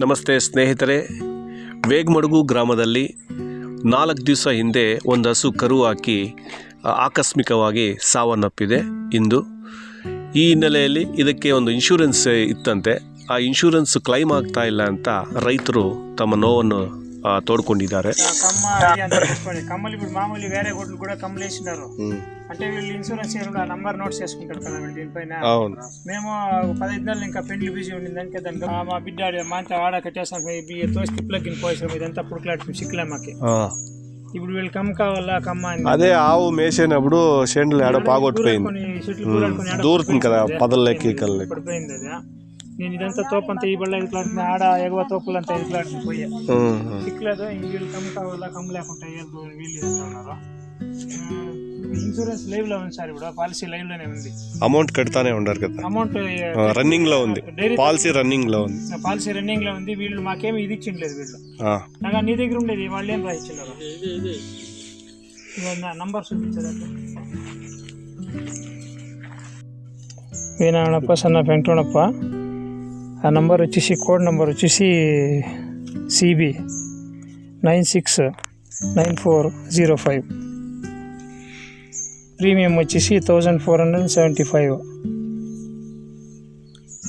ನಮಸ್ತೆ ಸ್ನೇಹಿತರೆ, ವೇಗಮಡುಗು ಗ್ರಾಮದಲ್ಲಿ 4 ದಿವಸ ಹಿಂದೆ ಒಂದು ಹಸು ಕರು ಹಾಕಿ ಆಕಸ್ಮಿಕವಾಗಿ ಸಾವನ್ನಪ್ಪಿದೆ. ಇಂದು ಈ ಹಿನ್ನೆಲೆಯಲ್ಲಿ ಇದಕ್ಕೆ ಒಂದು ಇನ್ಶೂರೆನ್ಸ್ ಇತ್ತಂತೆ. ಆ ಇನ್ಶೂರೆನ್ಸ್ ಕ್ಲೈಮ್ ಆಗ್ತಾ ಇಲ್ಲ ಅಂತ ರೈತರು ತಮ್ಮ ನೋವನ್ನು తోడుకొండిದ್ದಾರೆ. కమ్మలి ఇప్పుడు మామూలు వేరే గొడ్లు కూడా కమ్మలేసినారు అంటే వీళ్ళు ఇన్సూరెన్స్ నంబర్ నోట్ చేసుకుంటారు కదా వీళ్ళు దీనిపైన. మేము 15 నెలలు ఇంకా పెళ్లి బిజీ ఉండిందానికి దానికి మా బిడ్డ మాంత ఆడ కట్టేసాం తోసి తిప్పులకి పోయేసాం. ఇదంతా పుడుకులాడుతుంది సిక్కులే మాకి. ఇప్పుడు వీళ్ళు కమ్మ కావాలా కమ్మ అదే ఆవు మేసేనప్పుడు షెండ్లు ఆడ పాగొట్టుపోయింది, దూరుతుంది కదా పదల్లోకి పడిపోయింది. అది నేను ఇదంతా తోపంతా ఈ బళ్ళ ఇట్లాడుతుంది, ఆడ ఎగువ తోపులంతా ఇట్లాడుతుంది పోయే సిక్కులేదు. వీళ్ళు కమ్మ కావాలా కమ్మ లేకుండా వీళ్ళు ఉన్నారు. ఇన్సూరెన్స్ లైవ్ లో ఉంది సార్, ఇప్పుడు పాలసీ లైవ్ లోనే ఉంది. అమౌంట్ కడతానే ఉన్నారు కదా, అమౌంట్ రన్నింగ్ లో ఉంది, పాలసీ రన్నింగ్ లో ఉంది. పాలసీ రన్నింగ్ లో ఉంది. వీళ్ళు మాకేమి ఇది ఇచ్చిండలేదు. వీళ్ళు నాకు నీ దగ్గర ఉండేది, వాళ్ళు ఏం రాయించినారు నంబర్ చూపించారు. వీణప్ప సన్న వెంకటరమణప్ప. ఆ నంబర్ వచ్చేసి కోడ్ నెంబర్ వచ్చేసి CB 969405. ప్రీమియం వచ్చేసి 1475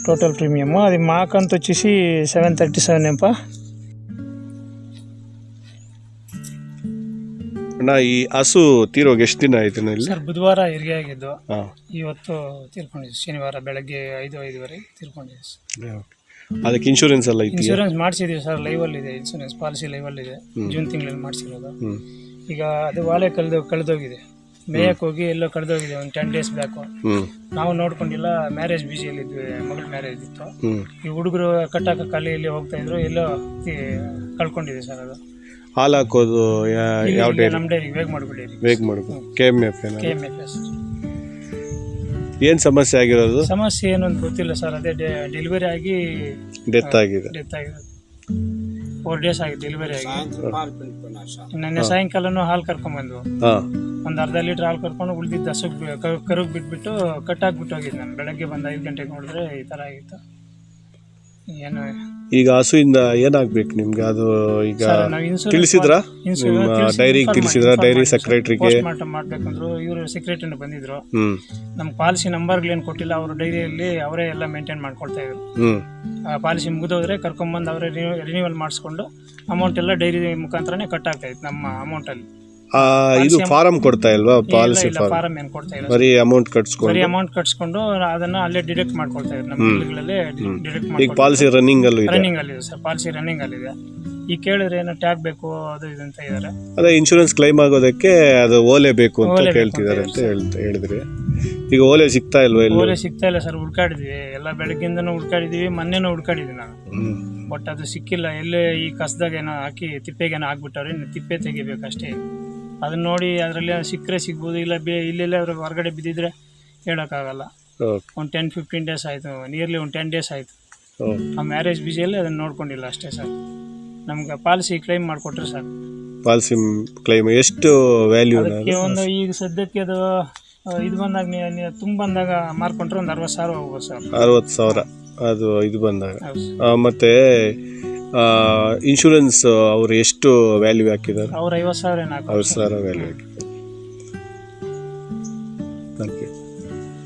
టోటల్ ప్రీమియము. అది మాకంత వచ్చేసి 737 ಎಂಪ. ಈ ಹಸು ತೀರೋಗಿ ಎಷ್ಟು ದಿನ ಆಯ್ತು? ಸರ್ ಬುಧವಾರ ಹೆರಿಗೆ ಆಗಿದ್ದು, ಇವತ್ತು ತೀರ್ಕೊಂಡಿದ್ದೆ. ಶನಿವಾರ ಬೆಳಗ್ಗೆ 5:05ವರೆಗೆ ತೀರ್ಕೊಂಡಿದ್ದೆ. ಅದಕ್ಕೆ ಇನ್ಶೂರೆನ್ಸ್ ಎಲ್ಲ ಇತ್ತು? ಇನ್ಶೂರೆನ್ಸ್ ಮಾಡಿಸಿದೀವಿ ಸರ್, ಲೈವಲ್ಲಿ ಇದೆ ಇನ್ಶೂರೆನ್ಸ್, ಪಾಲಿಸಿ ಲೈವಲ್ಲಿ ಇದೆ. ಜೂನ್ ತಿಂಗಳಲ್ಲಿ ಮಾಡಿಸಿರೋದು. ಈಗ ಅದು ವಾಲೆ ಕಳೆದೋಗಿದೆ, ಮೇಯಕ್ಕೆ ಹೋಗಿ ಎಲ್ಲೋ ಕಳೆದೋಗಿದೆ ಒಂದು 10 ಡೇಸ್ ಬ್ಯಾಕು. ನಾವು ನೋಡ್ಕೊಂಡಿಲ್ಲ, ಮ್ಯಾರೇಜ್ ಬಿಜಿಯಲ್ಲಿ ಇದ್ವಿ, ಮಗಳ ಮ್ಯಾರೇಜ್ ಇತ್ತು. ಈ ಹುಡುಗರು ಕಟ್ಟಾಕ ಕಾಲಿಯಲ್ಲಿ ಹೋಗ್ತಾ ಇದ್ರು, ಎಲ್ಲೋ ಕಳ್ಕೊಂಡಿದೆ ಸರ್. ಅದು ಹಾಲು ಹಾಕೋದು ಯಾವ ಡೈರಿ? ನಮ್ಮ ಡೈರಿ ವೇಗಮಡುಗು KMF. ಏನು ಸಮಸ್ಯೆ ಆಗಿರೋದು? ಸಮಸ್ಯೆ ಏನು ಅಂತ ಗೊತ್ತಿಲ್ಲ ಸರ್. ಅದೇ ಡೆಲಿವರಿ ಆಗಿ ಡೆತ್ ಆಗಿದೆ. 4 ಡೇಸ್ ಆಗಿ ಡೆಲಿವರಿ ಆಗಿ. ನೆನ್ನೆ ಸಾಯಂಕಾಲನೂ ಹಾಲು ಕರ್ಕೊಂಡ್ಬಂದ್ವು, ಒಂದು ಅರ್ಧ ಲೀಟ್ರ್ ಹಾಲು ಕರ್ಕೊಂಡು ಉಳಿದಿದ್ದ ಹಸು ಕರುಗ್ ಬಿಟ್ಬಿಟ್ಟು ಕಟ್ಟಾಕ್ಬಿಟ್ಟು ಹೋಗಿದ್ದು. ನಾನು ಬೆಳಗ್ಗೆ ಬಂದು 5 ಗಂಟೆಗೆ ನೋಡಿದ್ರೆ ಈ ಥರ ಆಗಿತ್ತು. ಏನು ಈಗ ಹಸುವಿಂದ ಏನಾಗ್ಬೇಕು ನಿಮ್ಗೆ? ಅದು ಈಗ ತಿಳಿಸಿದ್ರಾ? ಡೈರಿಗೆ ತಿಳಿಸಿದ್ರ? ಡೈರಿ ಸೆಕ್ರೆಟರಿಗೆ ಮಾಡ್ಬೇಕಂದ್ರು. ಇವರು ಸೆಕ್ರೆಟರಿನ ಬಂದಿದ್ರು. ನಮ್ಗೆ ಪಾಲಿಸಿ ನಂಬರ್ಗಳೇನು ಕೊಟ್ಟಿಲ್ಲ. ಅವರು ಡೈರಿಯಲ್ಲಿ ಅವರೇ ಎಲ್ಲ ಮೇಂಟೈನ್ ಮಾಡ್ಕೊಳ್ತಾ ಇದ್ರು. ಪಾಲಿಸಿ ಮುಗಿದೋದ್ರೆ ಕರ್ಕೊಂಡ್ಬಂದು ಅವರೇ ರಿನ್ಯೂವಲ್ ಮಾಡಿಸ್ಕೊಂಡು ಅಮೌಂಟ್ ಎಲ್ಲ ಡೈರಿ ಮುಖಾಂತರನೇ ಕಟ್ ಆಗ್ತಾ ಇತ್ತು ನಮ್ಮ ಅಮೌಂಟಲ್ಲಿ. ಇದು ಫಾರಂ ಕೊಡ್ತಾ ಇಲ್ವಾ? ಪಾಲಿಸಿ ಫಾರಂ ಏನು ಕೊಡ್ತಾ ಇಲ್ಲ, ಬರೀ ಅಮೌಂಟ್ ಕಟ್ಸ್ಕೊಂಡು ಅದನ್ನ ಅಲ್ಲೇ ಡಿಡಕ್ಟ್ ಮಾಡ್ಕೊಳ್ತಾ ಇದ್ರು. ನಮ್ಮ ಬಿಲ್ಗಳಲ್ಲೇ ಡಿಡಕ್ಟ್ ಮಾಡಿ. ಈಗ ಪಾಲಿಸಿ ರನ್ನಿಂಗ್ ಅಲ್ಲಿ ಇದೆ ಸರ್, ಪಾಲಿಸಿ ರನ್ನಿಂಗ್ ಅಲ್ಲಿ ಇದೆ. ಈಗ ಕೇಳಿದ್ರೆ ಏನೋ ಟ್ಯಾಗ್ ಬೇಕು ಅದು ಇದು ಅಂತ ಇದ್ದಾರೆ. ಅದೇ ಇನ್ಶೂರೆನ್ಸ್ ಕ್ಲೈಮ್ ಆಗೋದಕ್ಕೆ ಅದು ಓಲೆ ಬೇಕು ಅಂತ ಕೇಳ್ತಿದ್ದಾರೆ ಅಂತ ಹೇಳಿದ್ರಿ. ಈಗ ಓಲೆ ಸಿಗ್ತಾ ಇಲ್ವಾ? ಓಲೆ ಸಿಗ್ತಾ ಇಲ್ಲ ಸರ್, ಹುಡ್ಕಾಡಿದ್ವಿ ಎಲ್ಲ, ಬೆಳಗ್ಗಿಂದನೂ ಹುಡ್ಕಾಡಿದ್ವಿ, ಮೊನ್ನೆನೂ ಹುಡ್ಕಾಡಿದ್ವಿ ನಾನು. ಬಟ್ ಅದು ಸಿಕ್ಕಿಲ್ಲ. ಎಲ್ಲೇ ಈ ಕಸದಾಗ ಏನೋ ಹಾಕಿ ತಿಪ್ಪೆಗೇನೋ ಹಾಕ್ಬಿಟ್ಟವ್ರೆ, ತಿಪ್ಪೆ ತೆಗಿಬೇಕು ಅಷ್ಟೇ. ಅದನ್ನ ನೋಡಿ ಅದರಲ್ಲಿ ಸಿಕ್ಕರೆ ಸಿಗ್ಬೋದು, ಇಲ್ಲ ಇಲ್ಲೆಲ್ಲ ಅವ್ರಿಗೆ ಹೊರಗಡೆ ಬಿದ್ದಿದ್ರೆ ಹೇಳೋಕ್ಕಾಗಲ್ಲ. ಒಂದು 10-15 ಡೇಸ್ ಆಯಿತು, ನಿಯರ್ಲಿ ಒಂದು 10 ಡೇಸ್ ಆಯಿತು. ಆ ಮ್ಯಾರೇಜ್ ಬಿಜಿಯಲ್ಲಿ ಅದನ್ನು ನೋಡ್ಕೊಂಡಿಲ್ಲ ಅಷ್ಟೇ ಸರ್. ನಮ್ಗೆ ಪಾಲಿಸಿ ಕ್ಲೈಮ್ ಮಾಡಿಕೊಟ್ರೆ ಸರ್. ಪಾಲಿಸಿ ಕ್ಲೈಮ್ ಎಷ್ಟು ವ್ಯಾಲ್ಯೂ? ಅದಕ್ಕೆ ಒಂದು ಈಗ ಸದ್ಯಕ್ಕೆ ಅದು ಇದು ಬಂದಾಗ ತುಂಬ ಬಂದಾಗ ಮಾರ್ಕೊಂಡ್ರೆ ಒಂದು 60,000 ಹೋಗ್ಬೋದು ಸರ್. 60,000 ಅದು ಇದು ಬಂದಾಗ. ಮತ್ತೆ ಇನ್ಶೂರೆನ್ಸ್ ಅವ್ರು ಎಷ್ಟು ವ್ಯಾಲ್ಯೂ ಹಾಕಿದ್ದಾರೆ? ಅವ್ರು 50,000 ವ್ಯಾಲ್ಯೂ ಹಾಕಿದ್ದಾರೆ.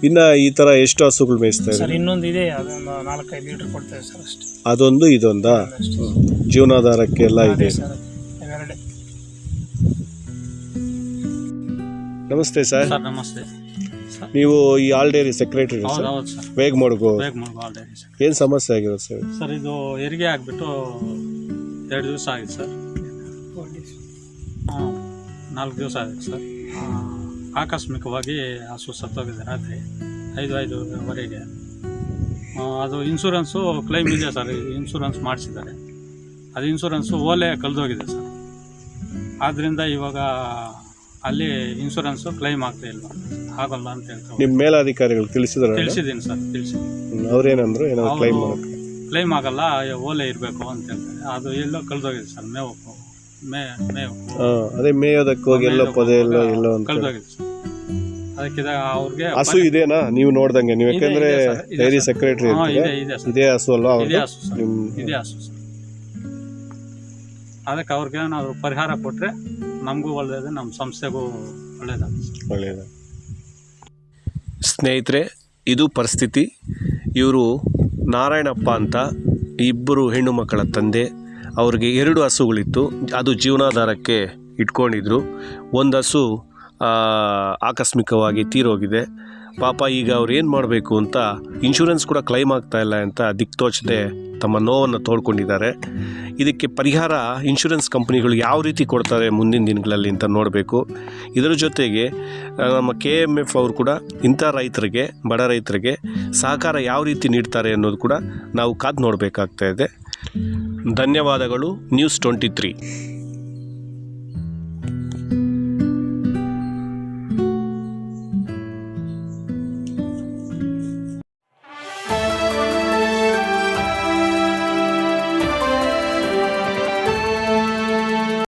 ಇನ್ನ ಈ ತರ ಎಷ್ಟು ಹಸುಗಳು ಮೇಯಿಸ್ತಾ ಇದ್ದಾರೆ? ಇನ್ನೊಂದು ಇದೆ, ಅದೊಂದು 4-5 ಲೀಟರ್ ಕೊಡ್ತಾರೆ ಸರ್ ಅಷ್ಟೇ. ಅದೊಂದು ಇದೊಂದಾ? ಜೀವನಾಧಾರಕ್ಕೆ ಎಲ್ಲ ಇದೆ. ನಮಸ್ತೆ ಸರ್. ನಮಸ್ತೆ. ನೀವು ಈ ಆಲ್ ಡೈರಿ ಸೆಕ್ರೆಟರಿ ವೇಗಮಡುಗು. ಏನು ಸಮಸ್ಯೆ ಆಗಿರೋದು ಸರ್? ಸರ್ ಇದು ಹೆರಿಗೆ ಆಗಿಬಿಟ್ಟು 2 ದಿವಸ ಆಗಿದೆ ಸರ್. 4 ದಿವಸ ಆಗಿದೆ ಸರ್. ಆಕಸ್ಮಿಕವಾಗಿ ಹಸು ಸತ್ತೋಗಿದೆ ರಾತ್ರಿ 5:05ವರೆಗೆ. ಅದು ಇನ್ಶೂರೆನ್ಸು ಕ್ಲೈಮ್ ಇದೆ ಸರ್, ಇನ್ಶೂರೆನ್ಸ್ ಮಾಡಿಸಿದ್ದಾರೆ. ಅದು ಇನ್ಶೂರೆನ್ಸು ಓಲೆ ಕಳೆದೋಗಿದೆ ಸರ್. ಆದ್ದರಿಂದ ಇವಾಗ ಅಲ್ಲಿ ಇನ್ಶೂರೆನ್ಸು ಕ್ಲೈಮ್ ಆಗ್ತಾ ಇಲ್ವಾ, ಆಗಲ್ಲ ಅಂತ ಹೇಳ್ತಾರೆ. ನಿಮ್ಮ ಮೇಲಾಧಿಕಾರಿಗಳು ತಿಳಿಸಿದ್ದೀನಿ ಸರ್, ತಿಳಿಸಿದ್ದೀನಿ. ಅವ್ರೇನಂದ್ರು? ಕ್ಲೈಮ್ ಆಗಲ್ಲ, ಓಲೆ ಇರಬೇಕು ಅಂತ ಹೇಳ್ತಾರೆ. ಅದು ಎಲ್ಲೋ ಕಳೆದೋಗಿದೆ ಸರ್, ಮೇವು ಅದೇ ಮೇಯೋದಕ್ಕೆ ಹೋಗಿ ಎಲ್ಲೋ ಪೊದೆ ಎಲ್ಲೋ ಕಳೆದೋಗಿದೆ ಸರ್. ಅದಕ್ಕೆ ಅವ್ರಿಗೆ ಹಸು ಇದೆನಾ ನೀವು ನೋಡ್ದಂಗೆ? ನೀವು ಯಾಕಂದ್ರೆ ಡೈರಿ ಸೆಕ್ರೆಟರಿ ಇದೇ ಹಸು ಅಲ್ವಾ? ಇದೇ ಹಸು ಸರ್. ಅದಕ್ಕೆ ಅವ್ರಿಗೆ ಏನಾದರೂ ಪರಿಹಾರ ಕೊಟ್ಟರೆ ನಮಗೂ ಒಳ್ಳೆಯದು, ನಮ್ಮ ಸಂಸ್ಥೆಗೂ ಒಳ್ಳೆಯದಾಗುತ್ತೆ. ಒಳ್ಳೆಯದು. ಸ್ನೇಹಿತರೆ, ಇದು ಪರಿಸ್ಥಿತಿ. ಇವರು ನಾರಾಯಣಪ್ಪ ಅಂತ ಇಬ್ಬರು ಹೆಣ್ಣು ಮಕ್ಕಳ ತಂದೆ. ಅವ್ರಿಗೆ 2 ಹಸುಗಳಿತ್ತು, ಅದು ಜೀವನಾಧಾರಕ್ಕೆ ಇಟ್ಕೊಂಡಿದ್ರು. ಒಂದು ಹಸು ಆಕಸ್ಮಿಕವಾಗಿ ತೀರೋಗಿದೆ. ಪಾಪ ಈಗ ಅವ್ರು ಏನು ಮಾಡಬೇಕು ಅಂತ, ಇನ್ಶೂರೆನ್ಸ್ ಕೂಡ ಕ್ಲೈಮ್ ಆಗ್ತಾಯಿಲ್ಲ ಅಂತ ದಿಕ್ತೋಚದೆ ತಮ್ಮ ನೋವನ್ನು ತೋಡ್ಕೊಂಡಿದ್ದಾರೆ. ಇದಕ್ಕೆ ಪರಿಹಾರ ಇನ್ಶೂರೆನ್ಸ್ ಕಂಪ್ನಿಗಳು ಯಾವ ರೀತಿ ಕೊಡ್ತಾರೆ ಮುಂದಿನ ದಿನಗಳಲ್ಲಿ ಅಂತ ನೋಡಬೇಕು. ಇದರ ಜೊತೆಗೆ ನಮ್ಮ KMF ಅವರು ಕೂಡ ಇಂಥ ರೈತರಿಗೆ, ಬಡ ರೈತರಿಗೆ ಸಹಕಾರ ಯಾವ ರೀತಿ ನೀಡ್ತಾರೆ ಅನ್ನೋದು ಕೂಡ ನಾವು ಕಾದು ನೋಡಬೇಕಾಗ್ತಾ ಇದೆ. ಧನ್ಯವಾದಗಳು. ನ್ಯೂಸ್ 23.